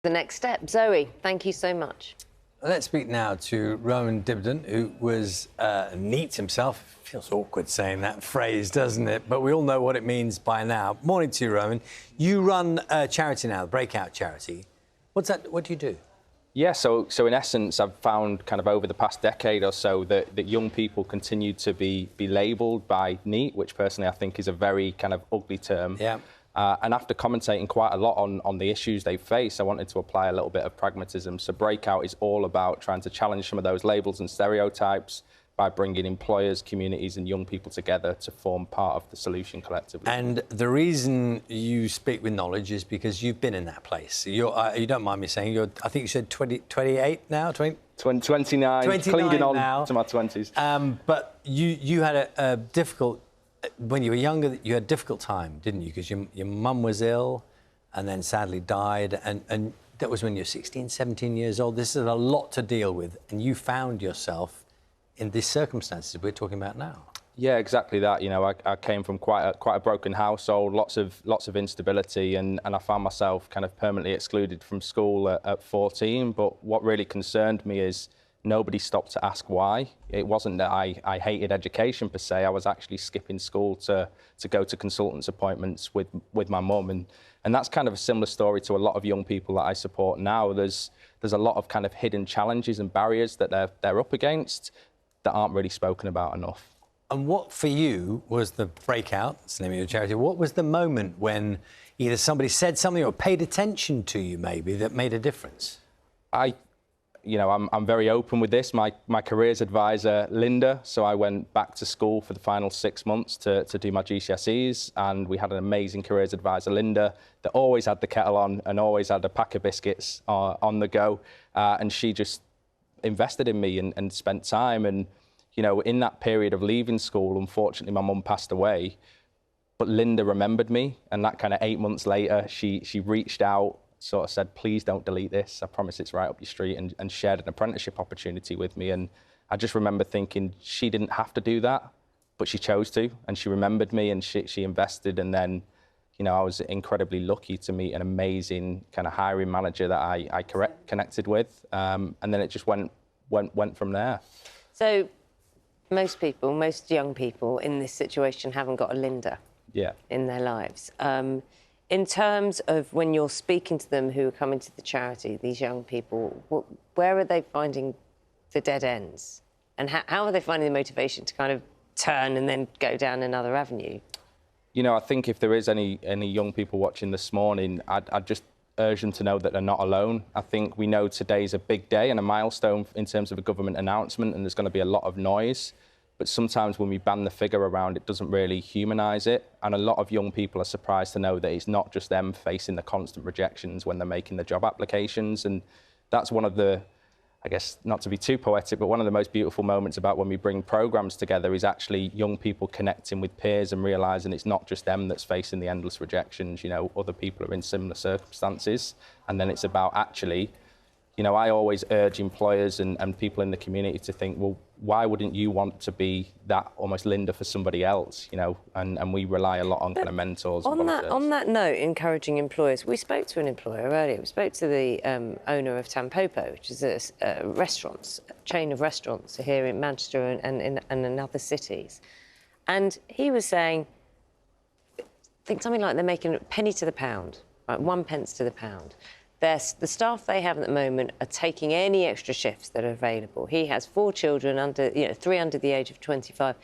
The next step. Zoe, thank you so much. Let's speak now to Roman Dibden, who was neat himself. Feels awkward saying that phrase, doesn't it? But we all know what it means by now. Morning to you, Roman. You run a charity now, the BREAKOUT charity. What's that? What do you do? Yeah, so in essence, I've found kind of over the past decade or so that young people continue to be labelled by neat, which personally I think is a very kind of ugly term. Yeah. And after commentating quite a lot on the issues they face, I wanted to apply a little bit of pragmatism. So BREAKOUT is all about trying to challenge some of those labels and stereotypes by bringing employers, communities and young people together to form part of the solution collectively. And the reason you speak with knowledge is because you've been in that place. You don't mind me saying, I think you said 28 now? 29 clinging on now. To my 20s. But you had a difficult... When you were younger, you had a difficult time, didn't you? Because your mum was ill and then sadly died. And that was when you were 16, 17 years old. This is a lot to deal with. And you found yourself in these circumstances we're talking about now. Yeah, exactly that. You know, I came from quite a broken household, lots of instability, and I found myself kind of permanently excluded from school at 14. But what really concerned me is nobody stopped to ask why. It wasn't that I hated education per se. I was actually skipping school to go to consultants' appointments with my mum, and that's kind of a similar story to a lot of young people that I support now. There's a lot of kind of hidden challenges and barriers that they're up against that aren't really spoken about enough. And what for you was the BREAKOUT, it's the name of your charity, what was the moment when either somebody said something or paid attention to you maybe that made a difference? You know, I'm very open with this. My careers advisor, Linda, so I went back to school for the final 6 months to do my GCSEs, and we had an amazing careers advisor, Linda, that always had the kettle on and always had a pack of biscuits on the go, and she just invested in me and spent time. And, you know, in that period of leaving school, unfortunately, my mum passed away, but Linda remembered me, and that kind of 8 months later, she reached out, sort of said, please don't delete this. I promise it's right up your street, and shared an apprenticeship opportunity with me. And I just remember thinking she didn't have to do that, but she chose to, and she remembered me and she invested. And then, you know, I was incredibly lucky to meet an amazing kind of hiring manager that I connected with. And then it just went from there. So most people, most young people in this situation haven't got a Linda in their lives. In terms of when you're speaking to them who are coming to the charity, these young people, where are they finding the dead ends? And how are they finding the motivation to kind of turn and then go down another avenue? You know, I think if there is any young people watching this morning, I'd just urge them to know that they're not alone. I think we know today's a big day and a milestone in terms of a government announcement, and there's going to be a lot of noise. But sometimes when we ban the figure around, it doesn't really humanise it. And a lot of young people are surprised to know that it's not just them facing the constant rejections when they're making the job applications. And that's one of the, I guess, not to be too poetic, but one of the most beautiful moments about when we bring programmes together is actually young people connecting with peers and realising it's not just them that's facing the endless rejections. You know, other people are in similar circumstances. And then it's about actually, you know, I always urge employers and people in the community to think, well, why wouldn't you want to be that almost Linda for somebody else, you know? And we rely a lot on kind of mentors. On that note, encouraging employers, we spoke to an employer earlier. We spoke to the owner of Tampopo, which is a chain of restaurants here in Manchester and in other cities. And he was saying, I think something like they're making a penny to the pound, right, 1 pence to the pound. The staff they have at the moment are taking any extra shifts that are available. He has 4 children, 3 under the age of 25,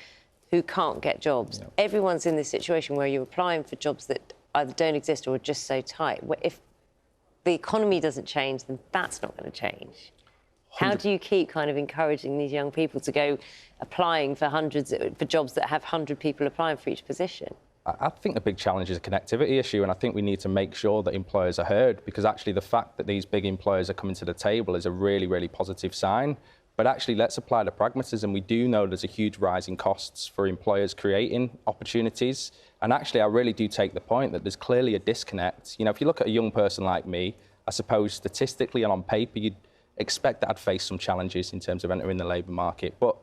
who can't get jobs. Yep. Everyone's in this situation where you're applying for jobs that either don't exist or are just so tight. If the economy doesn't change, then that's not going to change. 100%. How do you keep kind of encouraging these young people to go applying for jobs that have 100 people applying for each position? I think the big challenge is a connectivity issue, and I think we need to make sure that employers are heard, because actually the fact that these big employers are coming to the table is a really, really positive sign. But actually, let's apply the pragmatism. We do know there's a huge rise in costs for employers creating opportunities. And actually, I really do take the point that there's clearly a disconnect. You know, if you look at a young person like me, I suppose statistically and on paper, you'd expect that I'd face some challenges in terms of entering the labour market. But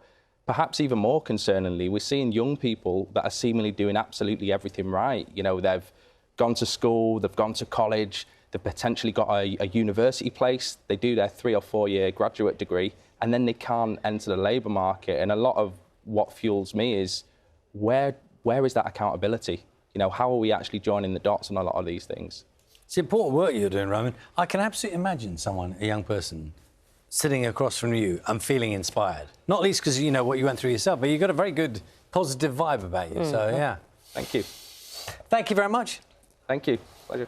perhaps even more concerningly, we're seeing young people that are seemingly doing absolutely everything right. You know, they've gone to school, they've gone to college, they've potentially got a university place, they do their 3 or 4 year graduate degree, and then they can't enter the labour market. And a lot of what fuels me is where is that accountability? You know, how are we actually joining the dots on a lot of these things? It's important work you're doing, Roman. I can absolutely imagine someone, a young person, sitting across from you and feeling inspired. Not least because you know what you went through yourself, but you've got a very good, positive vibe about you. So, yeah. Thank you. Thank you very much. Thank you. Pleasure.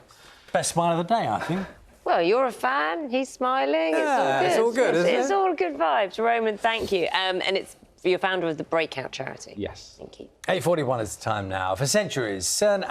Best smile of the day, I think. Well, you're a fan. He's smiling. Yeah, it's all good, isn't it? It's all good vibes. Roman, thank you. And it's you're founder of the BREAKOUT charity. Yes. Thank you. 8:41 is the time now. For centuries, CERN